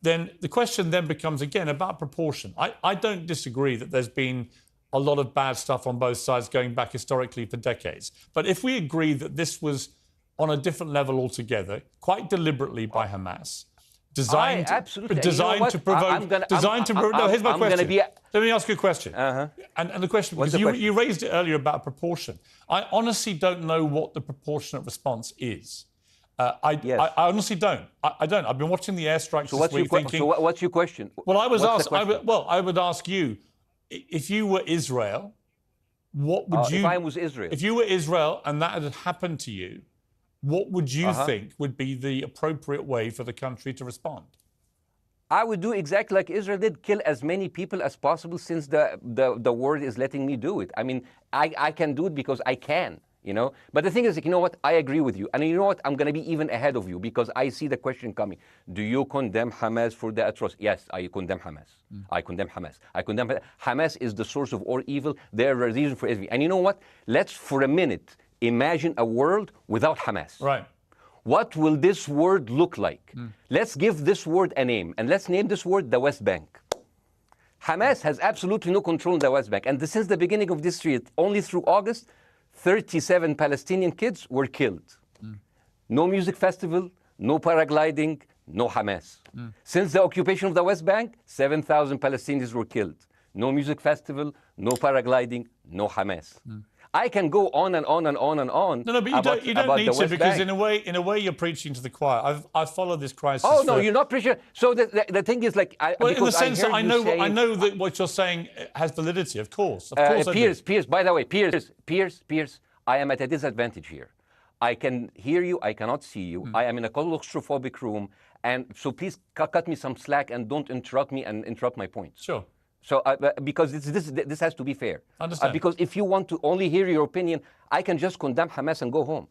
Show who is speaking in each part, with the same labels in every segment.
Speaker 1: then the question then becomes, again, about proportion. I don't disagree that there's been a lot of bad stuff on both sides going back historically for decades. But if we agree that this was on a different level altogether, quite deliberately by Hamas, designed to provoke... No, here's my question. Let me ask you a question. And the question, because you raised it earlier about proportion. I honestly don't know what the proportionate response is. I honestly don't. I don't. I've been watching the airstrikes this week thinking...
Speaker 2: So what's your question?
Speaker 1: Well, I would ask you, if you were Israel, what would you...
Speaker 2: If I was Israel?
Speaker 1: If you were Israel and that had happened to you, what would you think would be the appropriate way for the country to respond?
Speaker 2: I would do exactly like Israel did, kill as many people as possible, since the world is letting me do it. I mean, I can do it because I can, you know? But the thing is, you know what? I agree with you. And you know what? I'm going to be even ahead of you, because I see the question coming. Do you condemn Hamas for the atrocity? Yes, I condemn Hamas. I condemn Hamas. Hamas is the source of all evil. They're the reason for everything. And you know what? Let's, for a minute, imagine a world without Hamas.
Speaker 1: Right.
Speaker 2: What will this word look like? Let's give this word a name, and let's name this word the West Bank. Hamas has absolutely no control in the West Bank. And since the beginning of this year, only through August, 37 Palestinian kids were killed. No music festival, no paragliding, no Hamas. Since the occupation of the West Bank, 7,000 Palestinians were killed. No music festival, no paragliding, no Hamas. I can go on and on and on and on.
Speaker 1: No, but you don't need to, because in a way you're preaching to the choir. I've followed this crisis.
Speaker 2: Oh no, you're not preaching. So the thing is, like,
Speaker 1: in the sense that I know that what you're saying has validity. Of course,
Speaker 2: Piers. By the way, Piers. I am at a disadvantage here. I can hear you. I cannot see you. I am in a claustrophobic room, and so please cut me some slack and don't interrupt me and interrupt my points.
Speaker 1: Sure.
Speaker 2: So, because this has to be fair.
Speaker 1: Understand.
Speaker 2: Because if you want to only hear your opinion, I can just condemn Hamas and go home.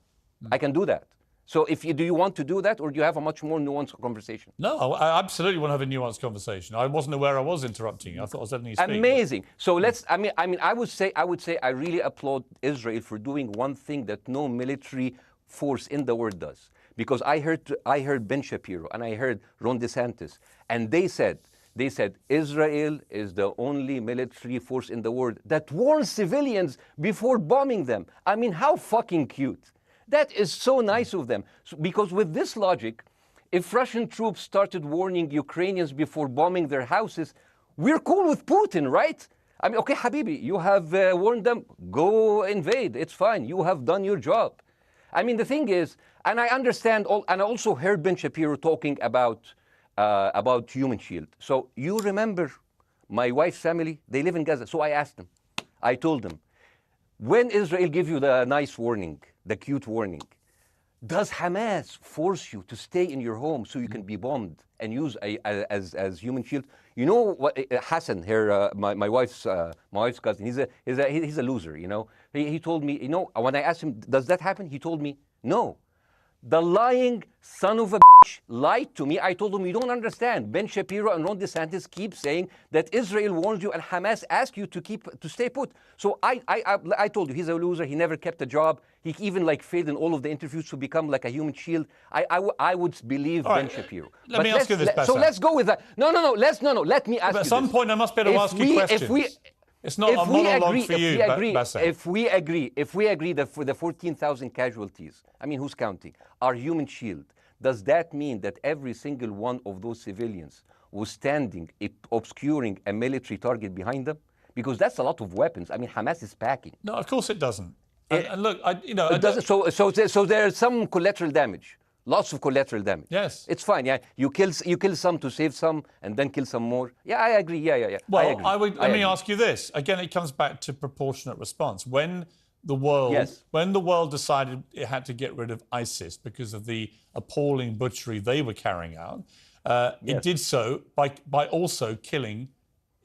Speaker 2: I can do that. So, do you want to do that, or do you have a much more nuanced conversation?
Speaker 1: No, I absolutely want to have a nuanced conversation. I wasn't aware I was interrupting you. I thought I was letting you speak.
Speaker 2: Amazing. So I would say I really applaud Israel for doing one thing that no military force in the world does. Because I heard Ben Shapiro and I heard Ron DeSantis, and they said Israel is the only military force in the world that warns civilians before bombing them. I mean, how fucking cute. That is so nice of them. Because with this logic, if Russian troops started warning Ukrainians before bombing their houses, we're cool with Putin, right? I mean, okay, Habibi, you have warned them, go invade, it's fine, you have done your job. I mean, the thing is, and I understand, and I also heard Ben Shapiro talking about Human Shield. So you remember my wife's family, they live in Gaza. So I asked them, I told them, when Israel give you the nice warning, the cute warning, does Hamas force you to stay in your home so you can be bombed and use as Human Shield? You know what, Hassan here, my wife's cousin, he's a loser, you know. He told me, you know, when I asked him, does that happen? He told me, no. The lying son of a bitch lied to me. I told him, you don't understand. Ben Shapiro and Ron DeSantis keep saying that Israel warns you and Hamas asks you to stay put. So I told you, he's a loser. He never kept a job. He even failed in all of the interviews to become like a Human Shield. I would believe Ben Shapiro.
Speaker 1: Let me ask you this, Bassem.
Speaker 2: So let's go with that. No. Let me ask you
Speaker 1: this. At some point, I must be able to ask you questions. It's not a monologue for you, Bassem.
Speaker 2: If we agree that for the 14,000 casualties, I mean, who's counting, are Human Shield, does that mean that every single one of those civilians was standing, obscuring a military target behind them? Because that's a lot of weapons. I mean, Hamas is packing.
Speaker 1: No, of course it doesn't. And look,
Speaker 2: So there's some collateral damage. Lots of collateral damage.
Speaker 1: Yes.
Speaker 2: It's fine, yeah. You kill some to save some and then kill some more. Yeah, I agree, yeah.
Speaker 1: Well, let me ask you this. Again, it comes back to proportionate response. When the world decided it had to get rid of ISIS because of the appalling butchery they were carrying out, it did so by also killing,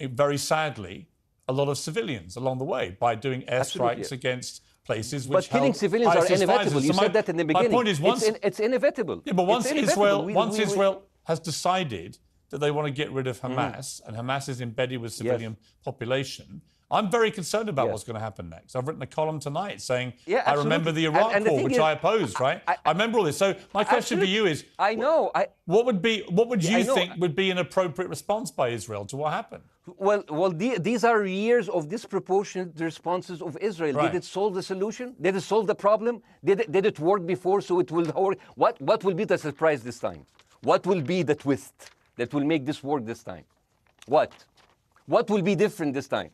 Speaker 1: very sadly, a lot of civilians along the way by doing airstrikes against places which
Speaker 2: killing civilians are inevitable. You said that in the beginning.
Speaker 1: My point is,
Speaker 2: it's inevitable.
Speaker 1: Yeah, but once Israel has decided that they want to get rid of Hamas, and Hamas is embedded with civilian population, I'm very concerned about
Speaker 2: Yeah.
Speaker 1: what's going to happen next. I've written a column tonight saying,
Speaker 2: Yeah,
Speaker 1: I remember the
Speaker 2: absolutely.
Speaker 1: Iraq
Speaker 2: And the
Speaker 1: War,
Speaker 2: thing
Speaker 1: which
Speaker 2: is,
Speaker 1: I opposed, right? I remember all this. So my question for you is,
Speaker 2: I know.
Speaker 1: what would you
Speaker 2: I know.
Speaker 1: think would be an appropriate response by Israel to what happened?
Speaker 2: These are years of disproportionate responses of Israel.
Speaker 1: Right.
Speaker 2: Did it solve the solution? Did it solve the problem? Did it work before, so it will work? What will be the surprise this time? What will be the twist that will make this work this time? What will be different this time?